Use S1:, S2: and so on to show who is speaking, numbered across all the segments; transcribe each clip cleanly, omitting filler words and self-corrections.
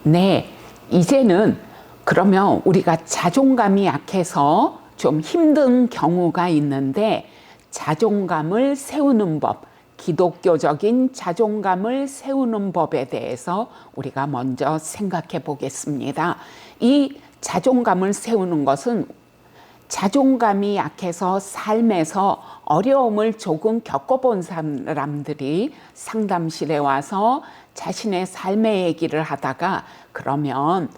S1: 네, 이제는 그러면 우리가 자존감이 약해서 좀 힘든 경우가 있는데 자존감을 세우는 법, 기독교적인 자존감을 세우는 법에 대해서 우리가 먼저 생각해 보겠습니다. 이 자존감을 세우는 것은 자존감이 약해서 삶에서 어려움을 조금 겪어본 사람들이 상담실에 와서 자신의 삶의 얘기를 하다가 그러면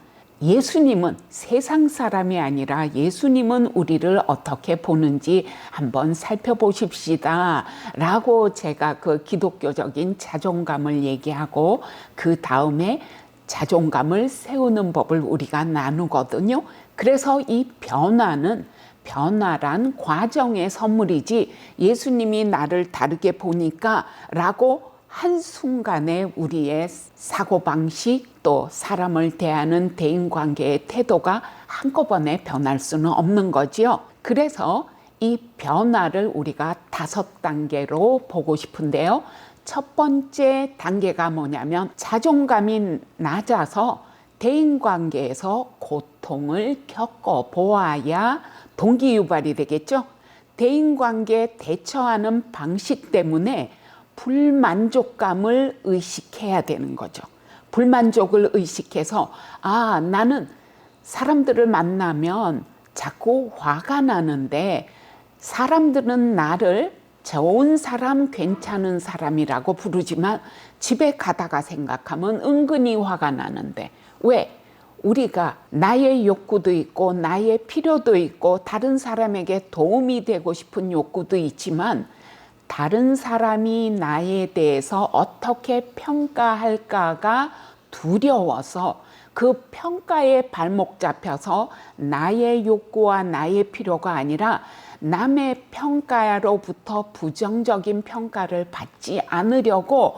S1: 예수님은 세상 사람이 아니라 예수님은 우리를 어떻게 보는지 한번 살펴보십시다 라고 제가 그 기독교적인 자존감을 얘기하고 그 다음에 자존감을 세우는 법을 우리가 나누거든요. 그래서 이 변화란 과정의 선물이지 예수님이 나를 다르게 보니까 라고 한순간에 우리의 사고방식 또 사람을 대하는 대인관계의 태도가 한꺼번에 변할 수는 없는 거지요. 그래서 이 변화를 우리가 5단계로 보고 싶은데요. 첫 번째 단계가 뭐냐면 자존감이 낮아서 대인관계에서 고통을 겪어보아야 동기유발이 되겠죠. 대인관계에 대처하는 방식 때문에 불만족감을 의식해야 되는 거죠. 불만족을 의식해서 나는 사람들을 만나면 자꾸 화가 나는데 사람들은 나를 좋은 사람, 괜찮은 사람이라고 부르지만 집에 가다가 생각하면 은근히 화가 나는데 왜? 우리가 나의 욕구도 있고 나의 필요도 있고 다른 사람에게 도움이 되고 싶은 욕구도 있지만 다른 사람이 나에 대해서 어떻게 평가할까가 두려워서 그 평가에 발목 잡혀서 나의 욕구와 나의 필요가 아니라 남의 평가로부터 부정적인 평가를 받지 않으려고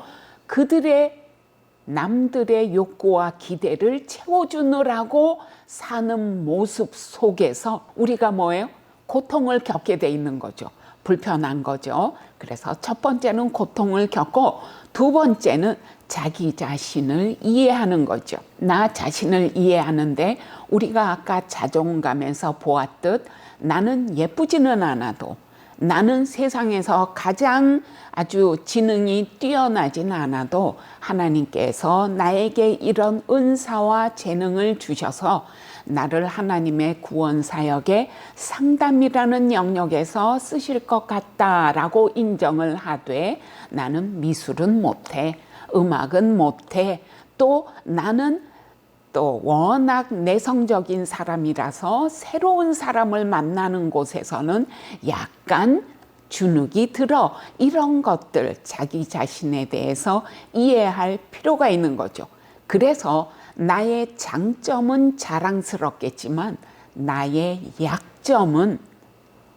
S1: 남들의 욕구와 기대를 채워주느라고 사는 모습 속에서 우리가 뭐예요? 고통을 겪게 돼 있는 거죠. 불편한 거죠. 그래서 첫 번째는 고통을 겪고 두 번째는 자기 자신을 이해하는 거죠. 나 자신을 이해하는데 우리가 아까 자존감에서 보았듯 나는 예쁘지는 않아도 나는 세상에서 가장 아주 지능이 뛰어나진 않아도 하나님께서 나에게 이런 은사와 재능을 주셔서 나를 하나님의 구원 사역의 상담이라는 영역에서 쓰실 것 같다라고 인정을 하되 나는 미술은 못해, 음악은 못해, 또 나는 또 워낙 내성적인 사람이라서 새로운 사람을 만나는 곳에서는 약간 주눅이 들어. 이런 것들 자기 자신에 대해서 이해할 필요가 있는 거죠. 그래서 나의 장점은 자랑스럽겠지만 나의 약점은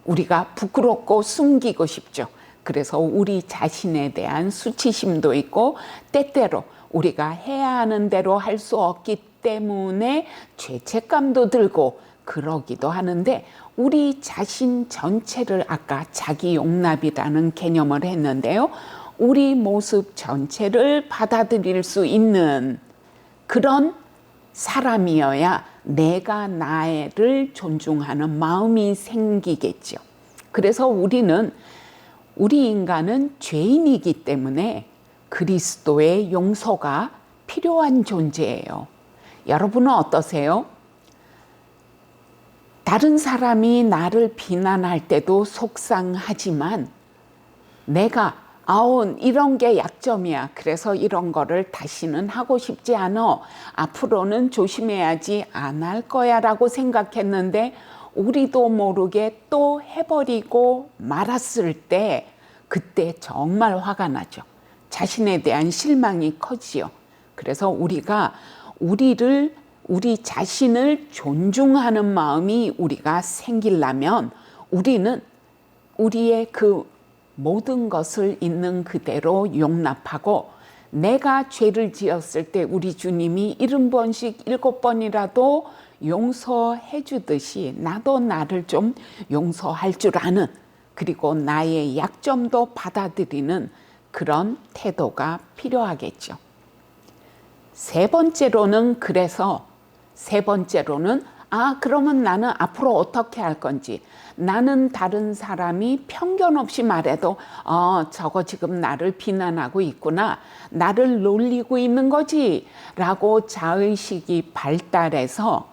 S1: 우리가 부끄럽고 숨기고 싶죠. 그래서 우리 자신에 대한 수치심도 있고 때때로 우리가 해야 하는 대로 할 수 없기 때문에 죄책감도 들고 그러기도 하는데 우리 자신 전체를 아까 자기 용납이라는 개념을 했는데요. 우리 모습 전체를 받아들일 수 있는 그런 사람이어야 내가 나를 존중하는 마음이 생기겠죠. 그래서 우리 인간은 죄인이기 때문에 그리스도의 용서가 필요한 존재예요. 여러분은 어떠세요? 다른 사람이 나를 비난할 때도 속상하지만 내가 이런 게 약점이야. 그래서 이런 거를 다시는 하고 싶지 않아. 앞으로는 조심해야지 안 할 거야 라고 생각했는데 우리도 모르게 또 해버리고 말았을 때 그때 정말 화가 나죠. 자신에 대한 실망이 커지요. 그래서 우리가 우리 자신을 존중하는 마음이 우리가 생기려면 우리는 우리의 그 모든 것을 있는 그대로 용납하고 내가 죄를 지었을 때 우리 주님이 70번씩 7번이라도 용서해 주듯이 나도 나를 좀 용서할 줄 아는 그리고 나의 약점도 받아들이는 그런 태도가 필요하겠죠. 세 번째로는 그러면 나는 앞으로 어떻게 할 건지, 나는 다른 사람이 편견 없이 말해도 저거 지금 나를 비난하고 있구나, 나를 놀리고 있는 거지 라고 자의식이 발달해서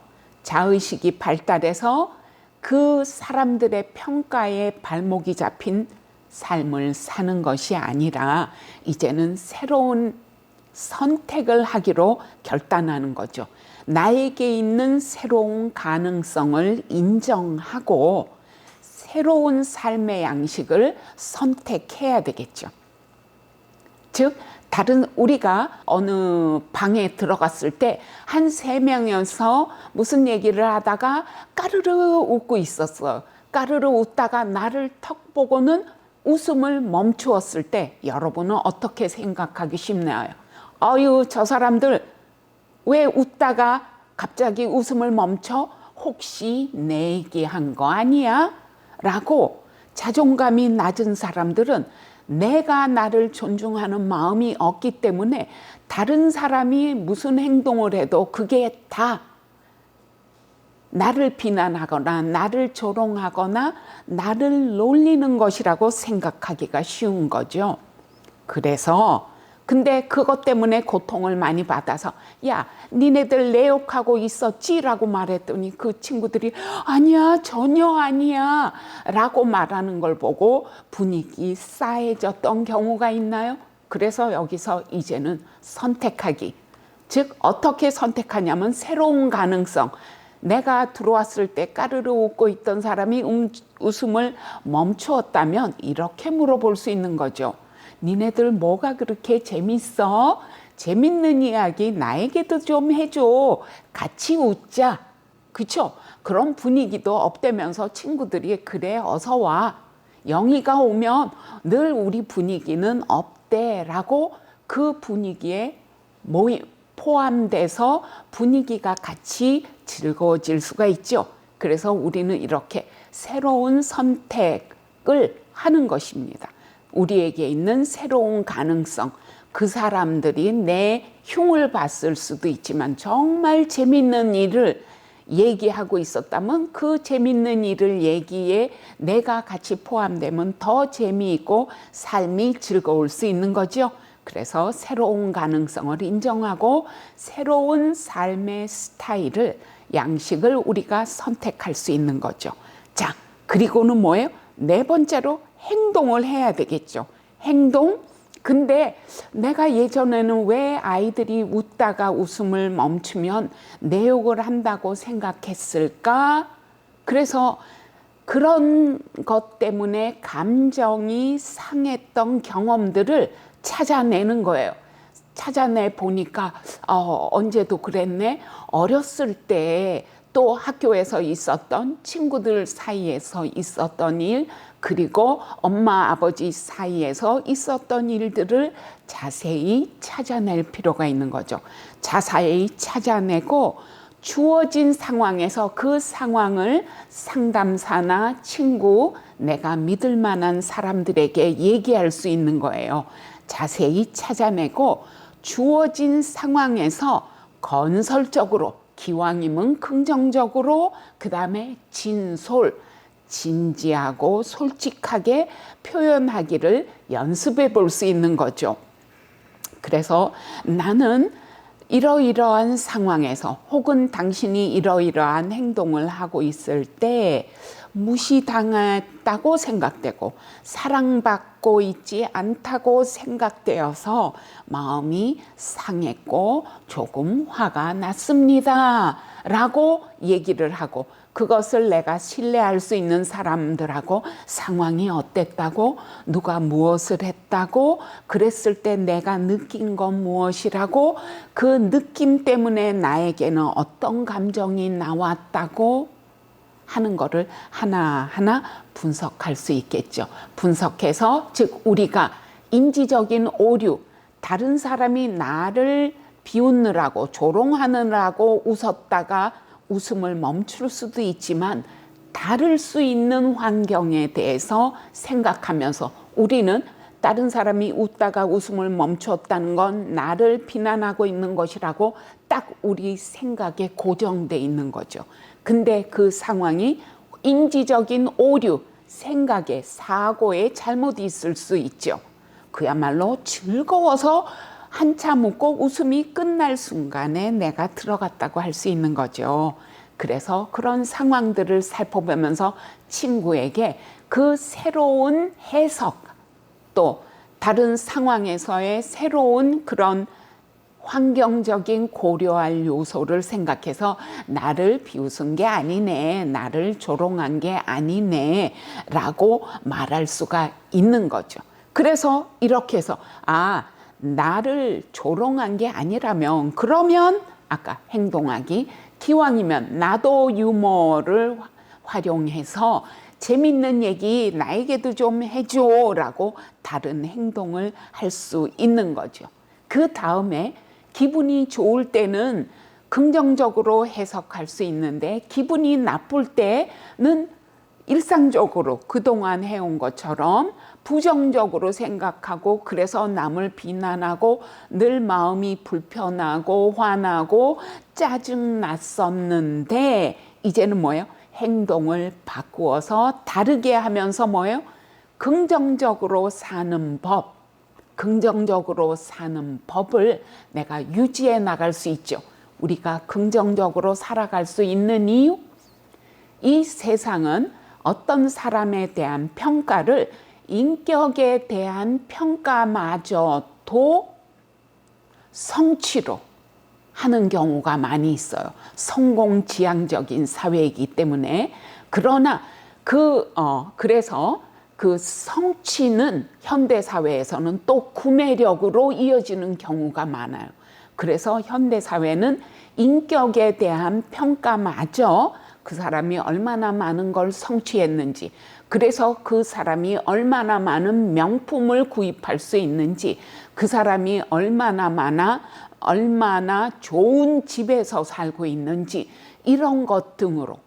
S1: 그 사람들의 평가에 발목이 잡힌 삶을 사는 것이 아니라 이제는 새로운 선택을 하기로 결단하는 거죠. 나에게 있는 새로운 가능성을 인정하고 새로운 삶의 양식을 선택해야 되겠죠. 즉, 우리가 어느 방에 들어갔을 때 한 3명이서 무슨 얘기를 하다가 까르르 웃고 있었어요. 까르르 웃다가 나를 턱 보고는 웃음을 멈추었을 때 여러분은 어떻게 생각하기 쉽나요? 아유, 저 사람들 왜 웃다가 갑자기 웃음을 멈춰? 혹시 내 얘기한 거 아니야? 라고 자존감이 낮은 사람들은 내가 나를 존중하는 마음이 없기 때문에 다른 사람이 무슨 행동을 해도 그게 다 나를 비난하거나 나를 조롱하거나 나를 놀리는 것이라고 생각하기가 쉬운 거죠. 근데 그것 때문에 고통을 많이 받아서 야, 니네들 내 욕하고 있었지? 라고 말했더니 그 친구들이 아니야, 전혀 아니야 라고 말하는 걸 보고 분위기 싸해졌던 경우가 있나요? 그래서 여기서 이제는 선택하기, 즉 어떻게 선택하냐면 새로운 가능성, 내가 들어왔을 때 까르르 웃고 있던 사람이 웃음을 멈추었다면 이렇게 물어볼 수 있는 거죠. 니네들 뭐가 그렇게 재밌어? 재밌는 이야기 나에게도 좀 해줘. 같이 웃자. 그쵸? 그런 분위기도 업되면서 친구들이 그래 어서 와. 영희가 오면 늘 우리 분위기는 업돼 라고 그 분위기에 포함돼서 분위기가 같이 즐거워질 수가 있죠. 그래서 우리는 이렇게 새로운 선택을 하는 것입니다. 우리에게 있는 새로운 가능성, 그 사람들이 내 흉을 봤을 수도 있지만 정말 재밌는 일을 얘기하고 있었다면 그 재밌는 일을 얘기에 내가 같이 포함되면 더 재미있고 삶이 즐거울 수 있는 거죠. 그래서 새로운 가능성을 인정하고 새로운 삶의 스타일을, 양식을 우리가 선택할 수 있는 거죠. 자, 그리고는 뭐예요? 네 번째로 행동을 해야 되겠죠. 행동? 근데 내가 예전에는 왜 아이들이 웃다가 웃음을 멈추면 내 욕을 한다고 생각했을까? 그래서 그런 것 때문에 감정이 상했던 경험들을 찾아내는 거예요. 찾아내 보니까 언제도 그랬네. 어렸을 때 또 학교에서 있었던 친구들 사이에서 있었던 일, 그리고 엄마 아버지 사이에서 있었던 일들을 자세히 찾아낼 필요가 있는 거죠. 자세히 찾아내고 주어진 상황에서 그 상황을 상담사나 친구, 내가 믿을 만한 사람들에게 얘기할 수 있는 거예요. 자세히 찾아내고 주어진 상황에서 건설적으로, 기왕이면 긍정적으로, 그 다음에 진지하고 솔직하게 표현하기를 연습해 볼 수 있는 거죠. 그래서 나는 이러이러한 상황에서 혹은 당신이 이러이러한 행동을 하고 있을 때 무시당했다고 생각되고 사랑받고 있지 않다고 생각되어서 마음이 상했고 조금 화가 났습니다 라고 얘기를 하고, 그것을 내가 신뢰할 수 있는 사람들하고 상황이 어땠다고, 누가 무엇을 했다고, 그랬을 때 내가 느낀 건 무엇이라고, 그 느낌 때문에 나에게는 어떤 감정이 나왔다고 하는 거를 하나하나 분석할 수 있겠죠. 분석해서, 즉 우리가 인지적인 오류, 다른 사람이 나를 비웃느라고 조롱하느라고 웃었다가 웃음을 멈출 수도 있지만 다를 수 있는 환경에 대해서 생각하면서 우리는 다른 사람이 웃다가 웃음을 멈췄다는 건 나를 비난하고 있는 것이라고 딱 우리 생각에 고정돼 있는 거죠. 근데 그 상황이 인지적인 오류, 생각에, 사고에 잘못이 있을 수 있죠. 그야말로 즐거워서 한참 웃고 웃음이 끝날 순간에 내가 들어갔다고 할 수 있는 거죠. 그래서 그런 상황들을 살펴보면서 친구에게 그 새로운 해석, 또 다른 상황에서의 새로운 그런 환경적인 고려할 요소를 생각해서 나를 비웃은 게 아니네, 나를 조롱한 게 아니네 라고 말할 수가 있는 거죠. 그래서 이렇게 해서 나를 조롱한 게 아니라면 그러면 아까 행동하기, 기왕이면 나도 유머를 활용해서 재밌는 얘기 나에게도 좀 해줘 라고 다른 행동을 할 수 있는 거죠. 그 다음에 기분이 좋을 때는 긍정적으로 해석할 수 있는데 기분이 나쁠 때는 일상적으로 그동안 해온 것처럼 부정적으로 생각하고 그래서 남을 비난하고 늘 마음이 불편하고 화나고 짜증났었는데 이제는 뭐예요? 행동을 바꾸어서 다르게 하면서 뭐예요? 긍정적으로 사는 법, 긍정적으로 사는 법을 내가 유지해 나갈 수 있죠. 우리가 긍정적으로 살아갈 수 있는 이유? 이 세상은 어떤 사람에 대한 평가를 인격에 대한 평가마저도 성취로 하는 경우가 많이 있어요. 성공지향적인 사회이기 때문에. 그러나 그래서 그 성취는 현대사회에서는 또 구매력으로 이어지는 경우가 많아요. 그래서 현대사회는 인격에 대한 평가마저 그 사람이 얼마나 많은 걸 성취했는지, 그래서 그 사람이 얼마나 많은 명품을 구입할 수 있는지, 그 사람이 얼마나 좋은 집에서 살고 있는지 이런 것 등으로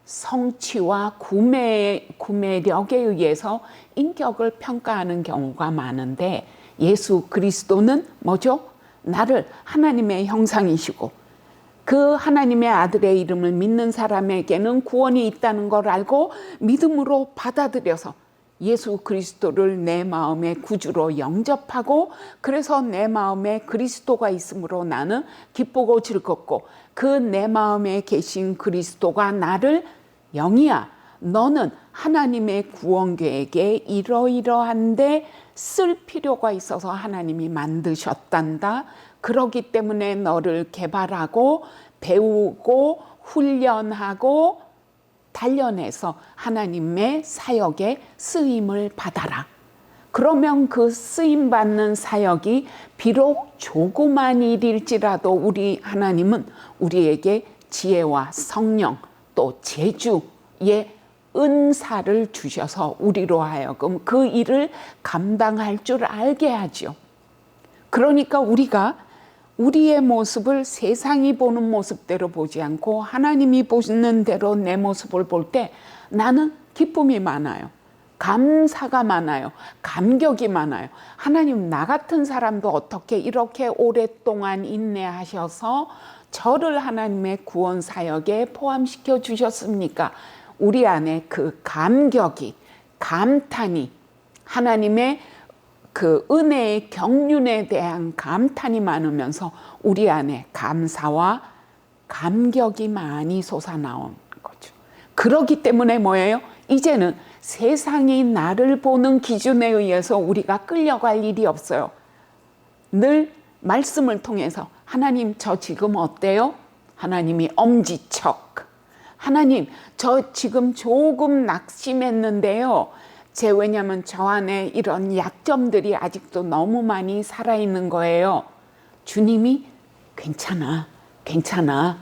S1: 성취와 구매력에 의해서 인격을 평가하는 경우가 많은데 예수 그리스도는 뭐죠? 나를 하나님의 형상이시고 그 하나님의 아들의 이름을 믿는 사람에게는 구원이 있다는 걸 알고 믿음으로 받아들여서 예수 그리스도를 내 마음의 구주로 영접하고 그래서 내 마음에 그리스도가 있으므로 나는 기쁘고 즐겁고 그 내 마음에 계신 그리스도가 나를 영이야, 너는 하나님의 구원 계획에 이러이러한데 쓸 필요가 있어서 하나님이 만드셨단다. 그렇기 때문에 너를 개발하고 배우고 훈련하고 단련해서 하나님의 사역에 쓰임을 받아라. 그러면 그 쓰임받는 사역이 비록 조그만 일일지라도 우리 하나님은 우리에게 지혜와 성령 또 재주의 은사를 주셔서 우리로 하여금 그 일을 감당할 줄 알게 하죠. 그러니까 우리가 우리의 모습을 세상이 보는 모습대로 보지 않고 하나님이 보시는 대로 내 모습을 볼 때 나는 기쁨이 많아요. 감사가 많아요. 감격이 많아요. 하나님, 나 같은 사람도 어떻게 이렇게 오랫동안 인내하셔서 저를 하나님의 구원 사역에 포함시켜 주셨습니까? 우리 안에 그 감격이, 감탄이, 하나님의 그 은혜의 경륜에 대한 감탄이 많으면서 우리 안에 감사와 감격이 많이 솟아나온 거죠. 그렇기 때문에 뭐예요? 이제는 세상이 나를 보는 기준에 의해서 우리가 끌려갈 일이 없어요. 늘 말씀을 통해서 하나님, 저 지금 어때요? 하나님이 엄지척. 하나님, 저 지금 조금 낙심했는데요. 왜냐하면 저 안에 이런 약점들이 아직도 너무 많이 살아있는 거예요. 주님이 괜찮아, 괜찮아.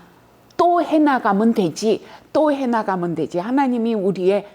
S1: 또 해나가면 되지, 또 해나가면 되지. 하나님이 우리의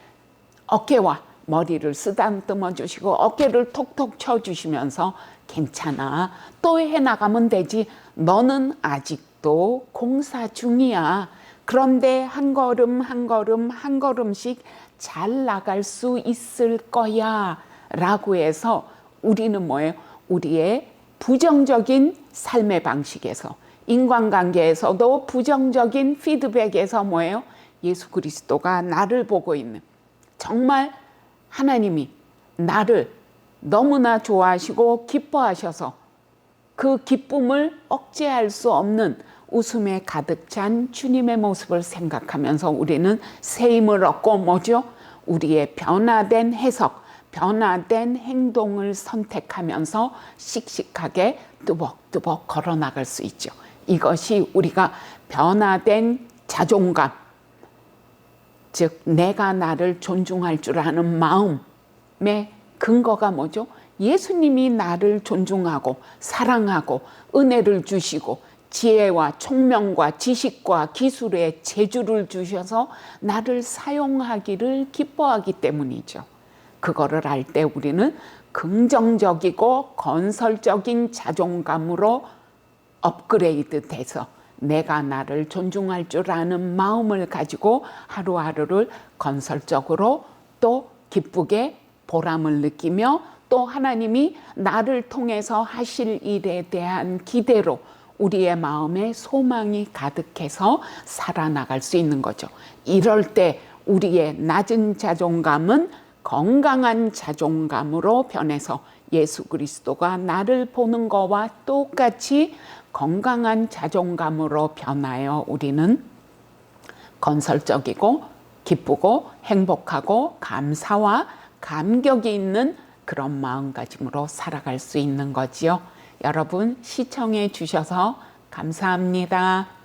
S1: 어깨와 머리를 쓰다듬어 주시고 어깨를 톡톡 쳐주시면서 괜찮아, 또 해나가면 되지. 너는 아직도 공사 중이야. 그런데 한 걸음 한 걸음 한 걸음씩 잘 나갈 수 있을 거야 라고 해서 우리는 뭐예요? 우리의 부정적인 삶의 방식에서, 인간관계에서도 부정적인 피드백에서 뭐예요? 예수 그리스도가 나를 보고 있는, 정말 하나님이 나를 너무나 좋아하시고 기뻐하셔서 그 기쁨을 억제할 수 없는 웃음에 가득 찬 주님의 모습을 생각하면서 우리는 새 힘을 얻고 뭐죠? 우리의 변화된 해석, 변화된 행동을 선택하면서 씩씩하게 뚜벅뚜벅 걸어나갈 수 있죠. 이것이 우리가 변화된 자존감, 즉 내가 나를 존중할 줄 아는 마음의 근거가 뭐죠? 예수님이 나를 존중하고 사랑하고 은혜를 주시고 지혜와 총명과 지식과 기술의 재주를 주셔서 나를 사용하기를 기뻐하기 때문이죠. 그거를 알 때 우리는 긍정적이고 건설적인 자존감으로 업그레이드 돼서 내가 나를 존중할 줄 아는 마음을 가지고 하루하루를 건설적으로 또 기쁘게 보람을 느끼며 또 하나님이 나를 통해서 하실 일에 대한 기대로 우리의 마음에 소망이 가득해서 살아나갈 수 있는 거죠. 이럴 때 우리의 낮은 자존감은 건강한 자존감으로 변해서 예수 그리스도가 나를 보는 것과 똑같이 건강한 자존감으로 변하여 우리는 건설적이고 기쁘고 행복하고 감사와 감격이 있는 그런 마음가짐으로 살아갈 수 있는 거지요. 여러분 시청해 주셔서 감사합니다.